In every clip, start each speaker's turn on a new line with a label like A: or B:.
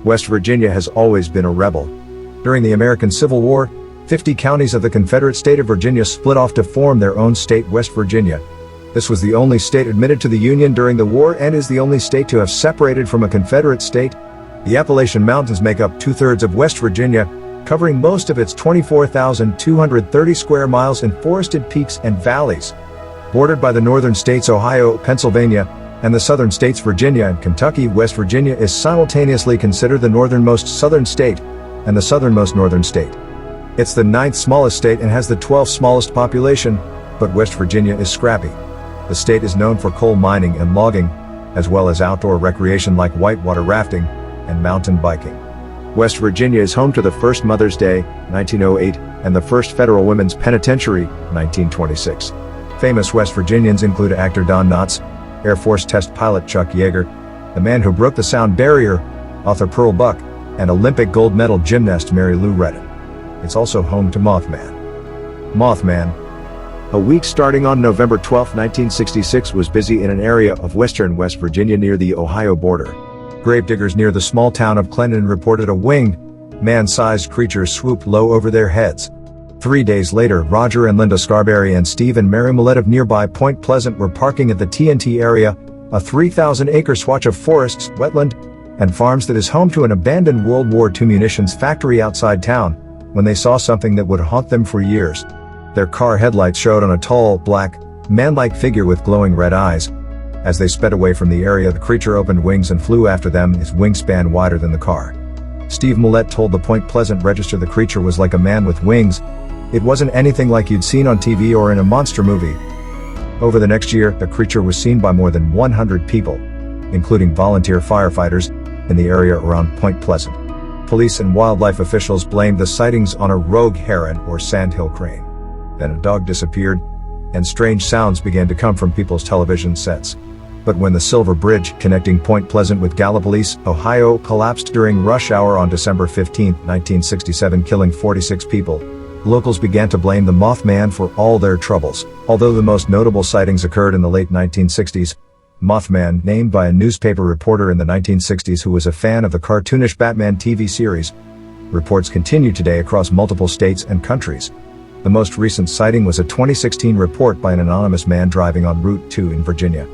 A: West Virginia has always been a rebel. During the American Civil War, 50 counties of the Confederate state of Virginia split off to form their own state, West Virginia. This was the only state admitted to the Union during the war and is the only state to have separated from a Confederate state. The Appalachian Mountains make up 2/3 of West Virginia, covering most of its 24,230 square miles in forested peaks and valleys. Bordered by the northern states Ohio, Pennsylvania, and the southern states Virginia and Kentucky, West Virginia is simultaneously considered the northernmost southern state and the southernmost northern state. It's the 9th smallest state and has the 12th smallest population, but West Virginia is scrappy. The state is known for coal mining and logging, as well as outdoor recreation like whitewater rafting and mountain biking. West Virginia is home to the first Mother's Day, 1908, and the first federal women's penitentiary, 1926. Famous West Virginians include actor Don Knotts, Air Force test pilot Chuck Yeager, the man who broke the sound barrier, author Pearl Buck, and Olympic gold medal gymnast Mary Lou Retton. It's also home to Mothman. Mothman. A week starting on November 12, 1966 was busy in an area of western West Virginia near the Ohio border. Gravediggers near the small town of Clenton reported a winged, man-sized creature swooped low over their heads. 3 days later, Roger and Linda Scarberry and Steve and Mary Millette of nearby Point Pleasant were parking at the TNT area, a 3,000-acre swatch of forests, wetland, and farms that is home to an abandoned World War II munitions factory outside town, when they saw something that would haunt them for years. Their car headlights showed on a tall, black, man-like figure with glowing red eyes. As they sped away from the area, the creature opened wings and flew after them, its wingspan wider than the car. Steve Millette told the Point Pleasant Register the creature was like a man with wings. It wasn't anything like you'd seen on TV or in a monster movie. Over the next year, the creature was seen by more than 100 people, including volunteer firefighters, in the area around Point Pleasant. Police and wildlife officials blamed the sightings on a rogue heron or sandhill crane. Then a dog disappeared, and strange sounds began to come from people's television sets. But when the Silver Bridge connecting Point Pleasant with Gallipolis, Ohio, collapsed during rush hour on December 15, 1967, killing 46 people, locals began to blame the Mothman for all their troubles. Although the most notable sightings occurred in the late 1960s, Mothman, named by a newspaper reporter in the 1960s who was a fan of the cartoonish Batman TV series, reports continue today across multiple states and countries. The most recent sighting was a 2016 report by an anonymous man driving on Route 2 in Virginia.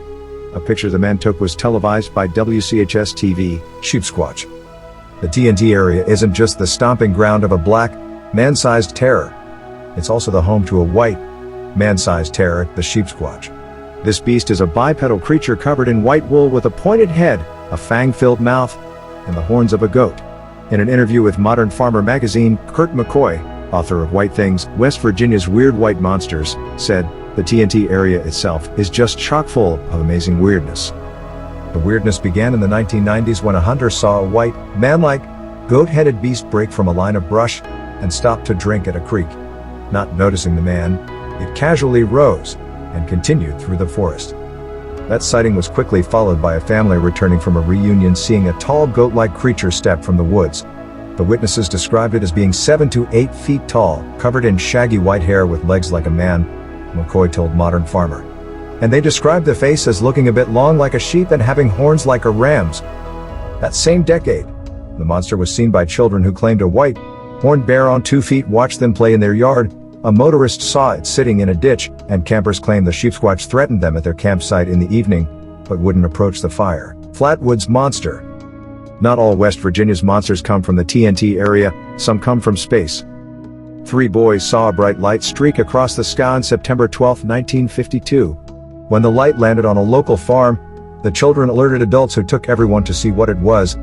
A: A picture the man took was televised by WCHS TV, Sheepsquatch. The TNT area isn't just the stomping ground of a black, man-sized terror. It's also the home to a white, man-sized terror, the Sheepsquatch. This beast is a bipedal creature covered in white wool with a pointed head, a fang-filled mouth, and the horns of a goat. In an interview with Modern Farmer magazine, Kurt McCoy, author of White Things, West Virginia's Weird White Monsters, said, "The TNT area itself is just chock full of amazing weirdness." The weirdness began in the 1990s when a hunter saw a white, man-like, goat-headed beast break from a line of brush and stop to drink at a creek. Not noticing the man, it casually rose and continued through the forest. That sighting was quickly followed by a family returning from a reunion seeing a tall goat-like creature step from the woods. The witnesses described it as being 7 to 8 feet tall, covered in shaggy white hair with legs like a man, McCoy told Modern Farmer. And they described the face as looking a bit long like a sheep and having horns like a ram's. That same decade, the monster was seen by children who claimed a white, horned bear on 2 feet watched them play in their yard. A motorist saw it sitting in a ditch, and campers claimed the Sheepsquatch threatened them at their campsite in the evening, but wouldn't approach the fire. Flatwoods Monster. Not all West Virginia's monsters come from the TNT area, some come from space. 3 boys saw a bright light streak across the sky on September 12, 1952. When the light landed on a local farm, the children alerted adults who took everyone to see what it was.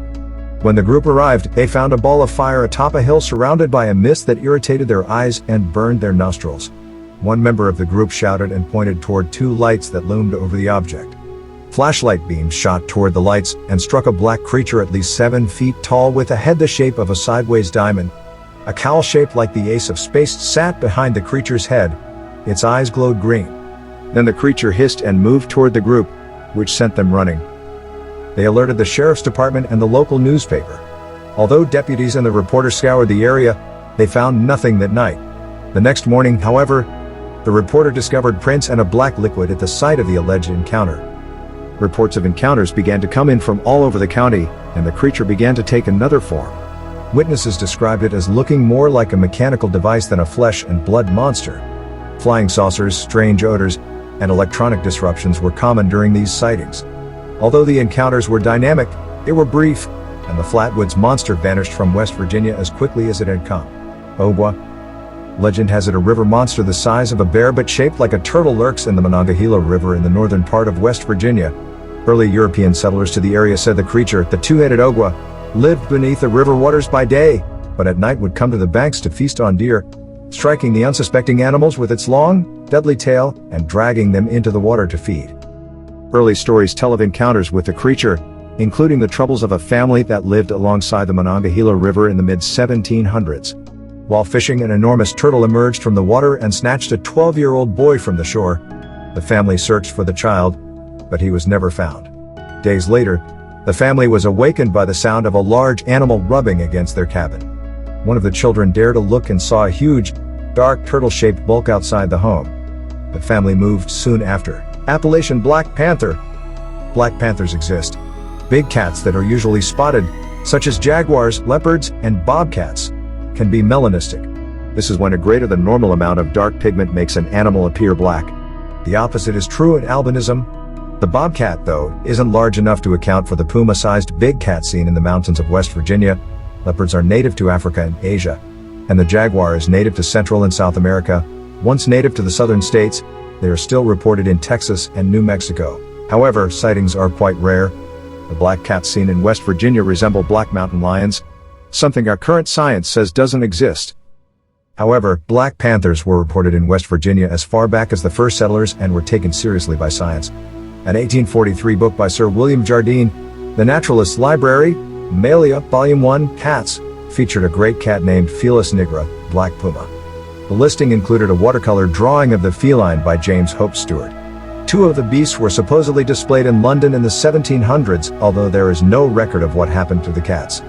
A: When the group arrived, they found a ball of fire atop a hill surrounded by a mist that irritated their eyes and burned their nostrils. One member of the group shouted and pointed toward 2 lights that loomed over the object. Flashlight beams shot toward the lights and struck a black creature at least 7 feet tall with a head the shape of a sideways diamond. A cowl shaped like the ace of spades sat behind the creature's head. Its eyes glowed green. Then the creature hissed and moved toward the group, which sent them running. They alerted the sheriff's department and the local newspaper. Although deputies and the reporter scoured the area, they found nothing that night. The next morning, however, the reporter discovered prints and a black liquid at the site of the alleged encounter. Reports of encounters began to come in from all over the county, and the creature began to take another form. Witnesses described it as looking more like a mechanical device than a flesh and blood monster. Flying saucers, strange odors, and electronic disruptions were common during these sightings. Although the encounters were dynamic, they were brief, and the Flatwoods Monster vanished from West Virginia as quickly as it had come. Ogwa. Legend has it a river monster the size of a bear but shaped like a turtle lurks in the Monongahela River in the northern part of West Virginia. Early European settlers to the area said the creature, the two-headed Ogwa, lived beneath the river waters by day, but at night would come to the banks to feast on deer, striking the unsuspecting animals with its long, deadly tail and dragging them into the water to feed. Early stories tell of encounters with the creature, including the troubles of a family that lived alongside the Monongahela River in the mid-1700s. While fishing, an enormous turtle emerged from the water and snatched a 12-year-old boy from the shore. The family searched for the child, but he was never found. Days later, the family was awakened by the sound of a large animal rubbing against their cabin. One of the children dared to look and saw a huge, dark turtle-shaped bulk outside the home. The family moved soon after. Appalachian Black Panther. Black panthers exist. Big cats that are usually spotted, such as jaguars, leopards, and bobcats, can be melanistic. This is when a greater than normal amount of dark pigment makes an animal appear black. The opposite is true in albinism. The bobcat, though, isn't large enough to account for the puma-sized big cat seen in the mountains of West Virginia. Leopards are native to Africa and Asia, and the jaguar is native to Central and South America. Once native to the southern states, they are still reported in Texas and New Mexico. However, sightings are quite rare. The black cats seen in West Virginia resemble black mountain lions, something our current science says doesn't exist. However, black panthers were reported in West Virginia as far back as the first settlers and were taken seriously by science. An 1843 book by Sir William Jardine, The Naturalist's Library, Malia, Volume 1, Cats, featured a great cat named Felis nigra, black puma. The listing included a watercolor drawing of the feline by James Hope Stewart. Two of the beasts were supposedly displayed in London in the 1700s, although there is no record of what happened to the cats.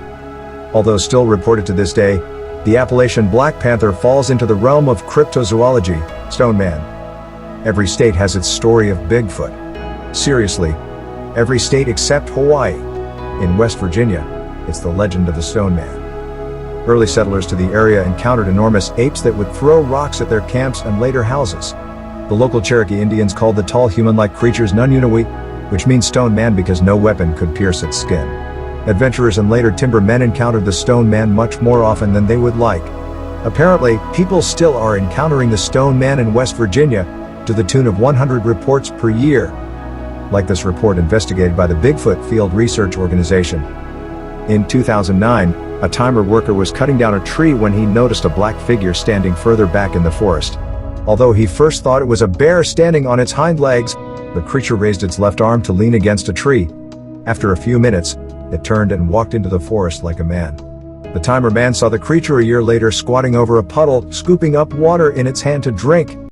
A: Although still reported to this day, the Appalachian black panther falls into the realm of cryptozoology, Stone Man. Every state has its story of Bigfoot. Seriously, every state except Hawaii. In West Virginia, it's the legend of the Stone Man. Early settlers to the area encountered enormous apes that would throw rocks at their camps and later houses. The local Cherokee Indians called the tall human-like creatures Nununui, which means Stone Man because no weapon could pierce its skin. Adventurers and later timber men encountered the Stone Man much more often than they would like. Apparently, people still are encountering the Stone Man in West Virginia, to the tune of 100 reports per year. Like this report investigated by the Bigfoot Field Research Organization. In 2009, a timer worker was cutting down a tree when he noticed a black figure standing further back in the forest. Although he first thought it was a bear standing on its hind legs, the creature raised its left arm to lean against a tree. After a few minutes, it turned and walked into the forest like a man. The timer man saw the creature a year later squatting over a puddle, scooping up water in its hand to drink.